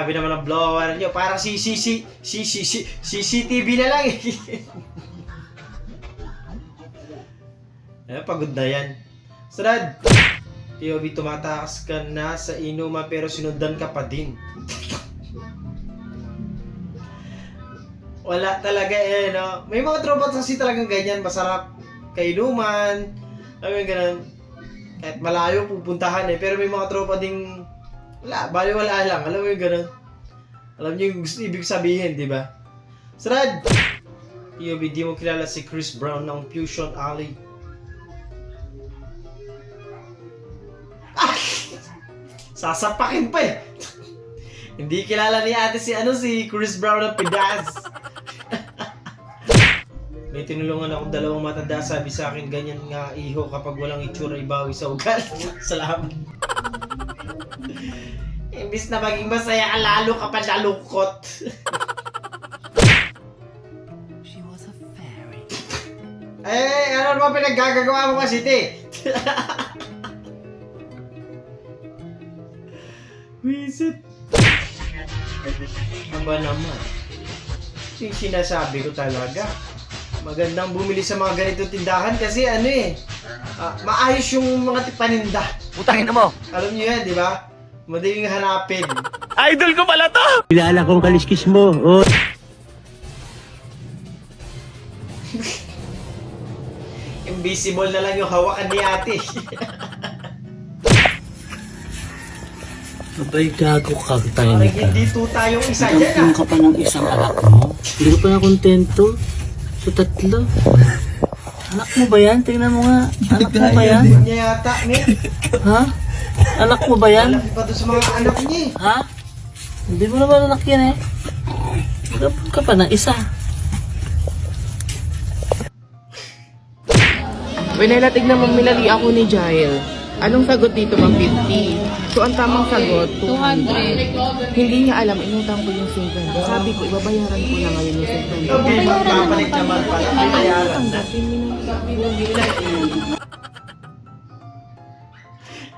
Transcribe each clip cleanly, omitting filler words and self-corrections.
Grabe naman ang blower nyo. Parang CCTV na lang eh. Pagod na yan. Sarad! POV, tumatakas ka na sa inuman pero sinundan ka pa din. Wala talaga eh, no? May mga tropa kasi talagang ganyan. Masarap kainuman. Alam mo yung ganun. Kahit malayo pupuntahan eh. Pero may mga tropa ding wala lang. Alam mo yung ganun. Alam niyo yung gusto ibig sabihin, di ba? Sarad! POV, di mo kilala si Chris Brown ng Fusion Alley. Sasapakin pa eh. Hindi kilala ni ate si Chris Brown ng Pidas. May tinulungan akong dalawang matanda. Sabi sa akin, ganyan nga iho kapag walang itsura ibawi sa ugal. Salamat. Imbis na maging masaya ka, lalo ka pa nalungkot. She was a fairy. Ano naman pinaggagawa mo kasi, te? Visit. Aba naman. Yung sinasabi ko talaga. Magandang bumili sa mga ganitong tindahan kasi maayos yung mga paninda. Putangin mo! Alam niyo yan, di ba? Madaling hanapin. Idol ko pala to! Kilala kong kaliskis mo. Oh. Invisible na lang yung hawakan ni ate. Abay, gago ka. Parang hindi tuta yung isa dyan Nagkampung ka pa ng isang anak mo. Hindi ka pa nakontento. Sa tatlo. Anak mo ba yan? Tingnan mo nga. Anak mo ba yan? Hindi niya yata, ne? Ha? Anak mo ba yan? Malaki pa doon sa mga anak niya eh. Ha? Hindi mo naman anak yan eh. Nagkampung ka pa ng isa. Winalatig na mamilali ako ni Jael. Anong sagot dito, ma'am? 50. So, ang tamang sagot, 200. Hindi niya alam, inutang ko yung 50. Sabi ko, ibabayaran ko na ngayon yung 50. Okay, magpapalit naman pala. May bayaran na.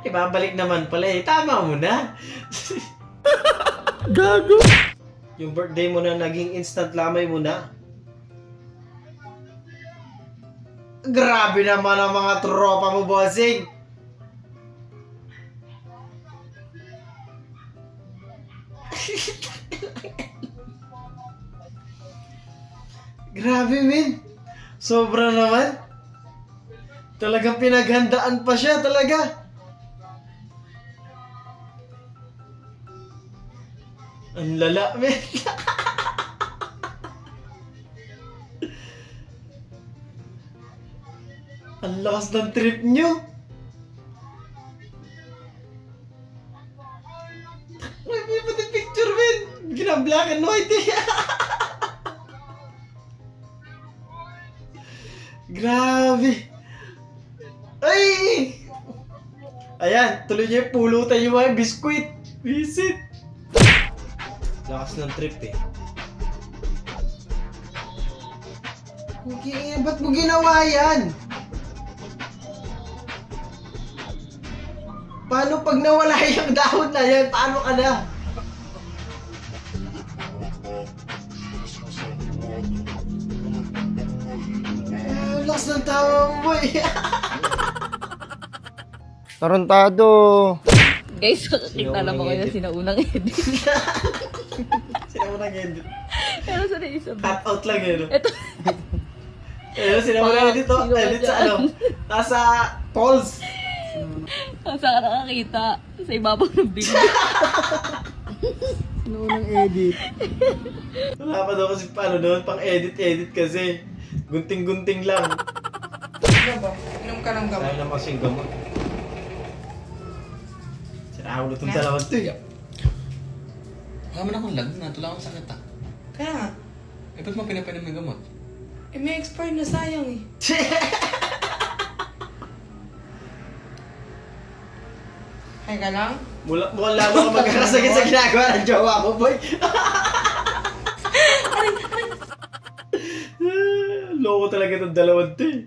Ibabalik naman pala eh. Tama mo na. Gago. Yung birthday mo na naging instant lamay mo na. Grabe naman ang mga tropa mo, bossing. Grabe, men. Sobra naman. Talagang pinaghandaan pa siya, talaga. Ang lala, men. Ang lakas ng trip nyo. May pati picture, men. Gina-black and white eh. Grabe. Ay! Ayan, tuloy niya yung pulutan yung mga biskuit. Visit. Lakas ng trip eh. Okay, ba't mo ginawa yan? Paano pag nawala yung dahon na yan? Paano ka na? Lakas ng tawa mo eh. Tarantado. Guys, nakakita lang ako yung sinaunang edit. Sinamunang edit. Pero sa naisip. Cut out lang yun. Ito. Sinamunang edit oh. Edit sa ano? Nasa polls. Saan ka nakakita? Sa ibabaw ng bigla. Noong edit. Wala pa daw kasi paano doon, pang edit kasi. Gunting-gunting lang. Inom ka ng Dahil naman kasing gamot. Sinahulot yung dalawang to eh. Wala man akong lag na, tula akong sakit ah. Kaya nga, Eh, ba't mo pinapainom yung gamot? may expired na sayang eh. Hay ka lang? Mukhang lalo ka magkakasakit sa ginagawa ng jowa mo, boy. Loko talaga itong dalawang to eh.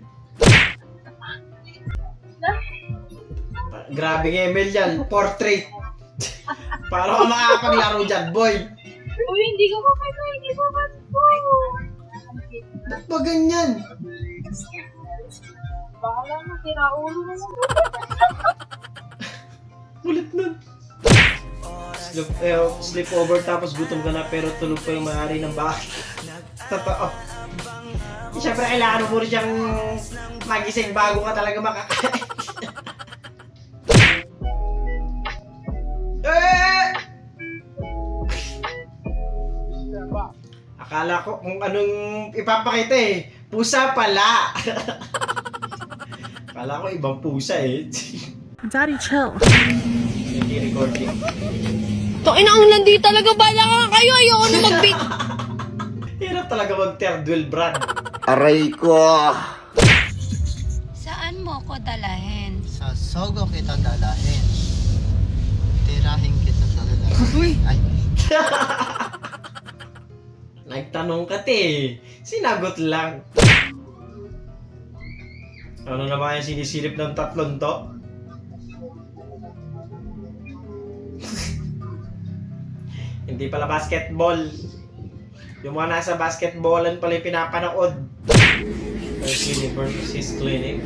Grabe ng email yan. Portrait. Paano ka makapaglaro dyan, boy? Uy, hindi ko po. Ba't ba ganyan? Baka lang matira ulo na lang. Ulit nun. Sleep over tapos gutom ka na pero tulog pa yung may-ari ng bahay. Totoo. Siyempre kailangan mo rin siyang magising bago ka talaga makakain. Eh! Akala ko kung anong ipapakita eh. Pusa pala. Akala ko ibang pusa eh. Daddy, chill. Hindi recording. Ina ang landi talaga. Bala ka kayo. Ayoko na mag-beat. Hirap talaga mag-third wheel, Brad. Aray ko! Saan mo ko dalahin? Sa Sogo kita dalahin. Tirahin kita sa lalaki. Uy! Ay, Nagtanong ka te. Sinagot lang. Ano na ba yung sinisilip ng tatlong to? Hindi pala basketball. Yung mga nasa basketballan pala yung pinapanood. First University's Clinic.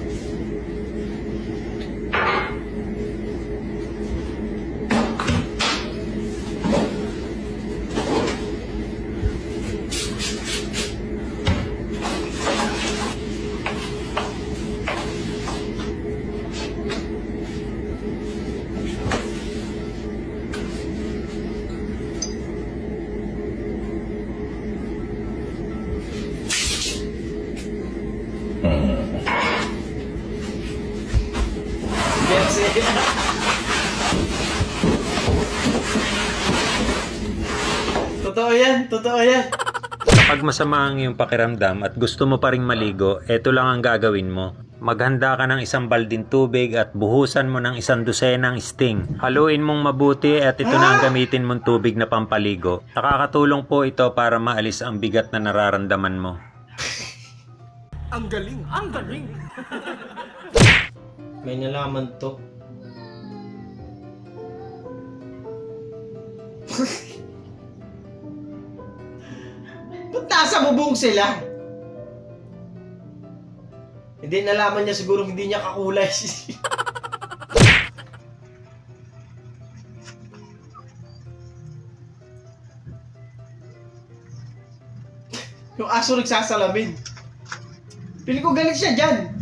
Yes, eh. Totoo yan, totoo yan. Kapag masama ang iyong pakiramdam at gusto mo pa ring maligo, eto lang ang gagawin mo. Maghanda ka ng isang balding tubig at buhusan mo ng 1 dosenang sting. Haluin mong mabuti at ito na ang gamitin mong tubig na pampaligo. Nakakatulong po ito para maalis ang bigat na nararamdaman mo. Ang galing! Ang galing! May nalaman to. Ba't nasa bubong sila? Hindi nalaman niya siguro hindi niya kakulay. Yung aso nagsasalamin. Pili ko galit siya dyan.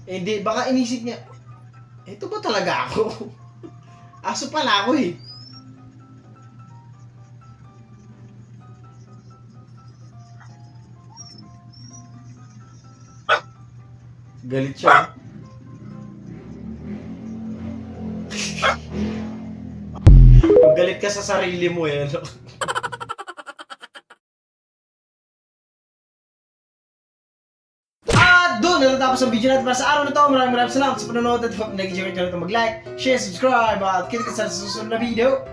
Eh, hindi, baka inisip niya, ito ba talaga ako? Aso pala ako eh. Galit siya. Kung galit ka sa sarili mo eh. Ano? Doon, natatapos ang video natin para sa araw na ito. Maraming salamat sa panonood at hope nag-enjoy ka na ito mag-like, share, subscribe at kita ka sa susunod na video.